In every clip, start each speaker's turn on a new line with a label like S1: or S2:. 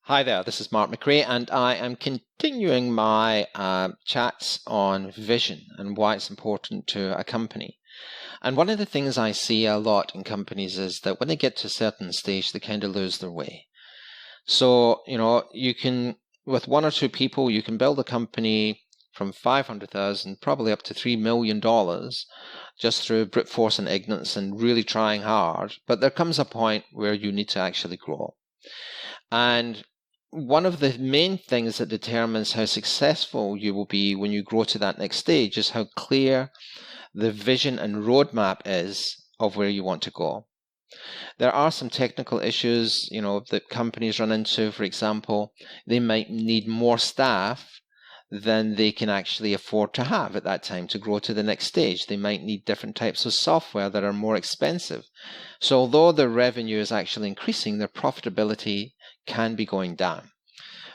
S1: Hi there, this is Mark McRae, and I am continuing my chats on vision and why it's important to a company. And one of the things I see a lot in companies is that when they get to a certain stage, they kind of lose their way. So, you can, with one or two people, you can build a company from 500,000 probably up to $3 million just through brute force and ignorance and really trying hard. But there comes a point where you need to actually grow. And one of the main things that determines how successful you will be when you grow to that next stage is how clear the vision and roadmap is of where you want to go. There are some technical issues, that companies run into. For example, they might need more staff than they can actually afford to have at that time to grow to the next stage. They might need different types of software that are more expensive. So although their revenue is actually increasing, their profitability can be going down.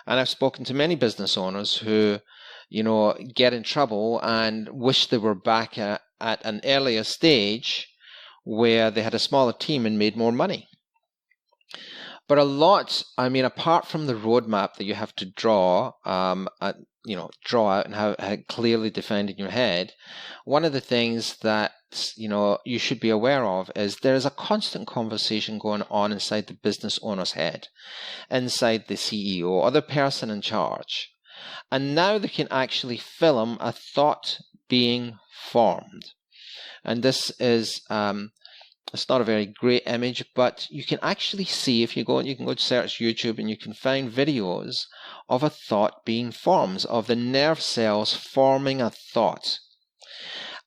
S1: And I've spoken to many business owners who, get in trouble and wish they were back at an earlier stage where they had a smaller team and made more money. But apart from the roadmap that you have to draw out and how clearly defined in your head, one of the things that, you should be aware of is there is a constant conversation going on inside the business owner's head, inside the CEO or the person in charge. And now they can actually film a thought being formed. And this is, it's not a very great image, but you can actually see, you can go to search YouTube and you can find videos of a thought being formed, of the nerve cells forming a thought.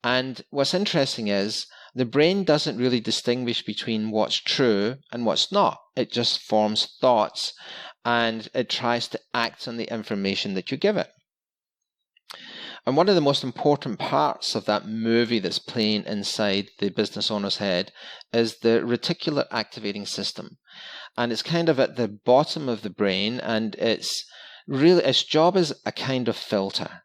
S1: And what's interesting is the brain doesn't really distinguish between what's true and what's not. It just forms thoughts and it tries to act on the information that you give it. And one of the most important parts of that movie that's playing inside the business owner's head is the reticular activating system. And it's kind of at the bottom of the brain, and its job is a kind of filter,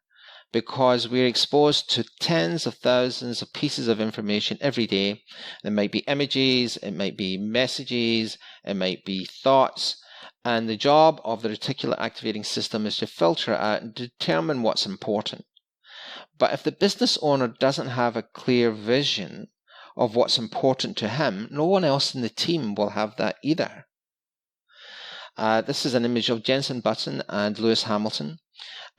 S1: because we're exposed to tens of thousands of pieces of information every day. There might be images, it might be messages, it might be thoughts. And the job of the reticular activating system is to filter it out and determine what's important. But if the business owner doesn't have a clear vision of what's important to him, no one else in the team will have that either. This is an image of Jenson Button and Lewis Hamilton.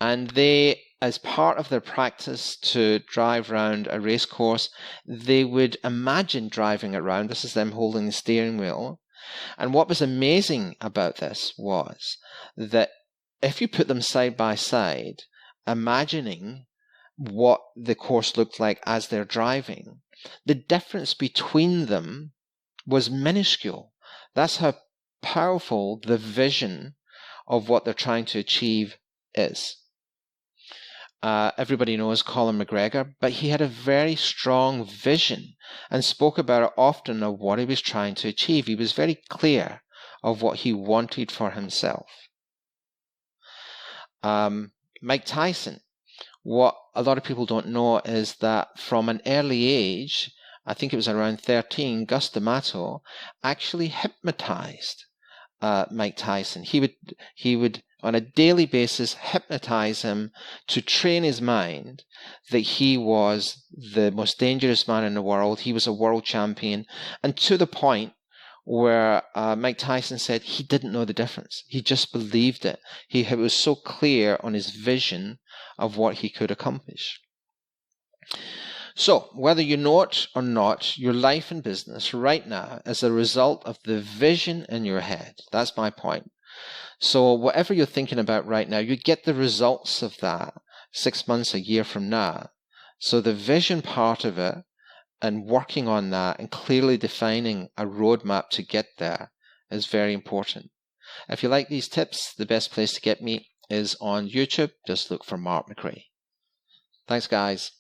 S1: And they, as part of their practice to drive around a race course, they would imagine driving around. This is them holding the steering wheel. And what was amazing about this was that if you put them side by side, imagining what the course looked like as they're driving, the difference between them was minuscule. That's how powerful the vision of what they're trying to achieve is. Everybody knows Colin McGregor, but he had a very strong vision and spoke about it often of what he was trying to achieve. He was very clear of what he wanted for himself. Mike Tyson, what a lot of people don't know is that from an early age, I think it was around 13, Gus D'Amato actually hypnotized Mike Tyson. He would on a daily basis hypnotize him to train his mind that he was the most dangerous man in the world. He was a world champion, and to the point where Mike Tyson said he didn't know the difference. He just believed it. He was so clear on his vision of what he could accomplish. So, whether you know it or not, your life and business right now is a result of the vision in your head. That's my point. So, whatever you're thinking about right now, you get the results of that 6 months, a year from now. So, the vision part of it and working on that and clearly defining a roadmap to get there is very important. If you like these tips, the best place to get me is on YouTube. Just look for Mark McRae. Thanks, guys.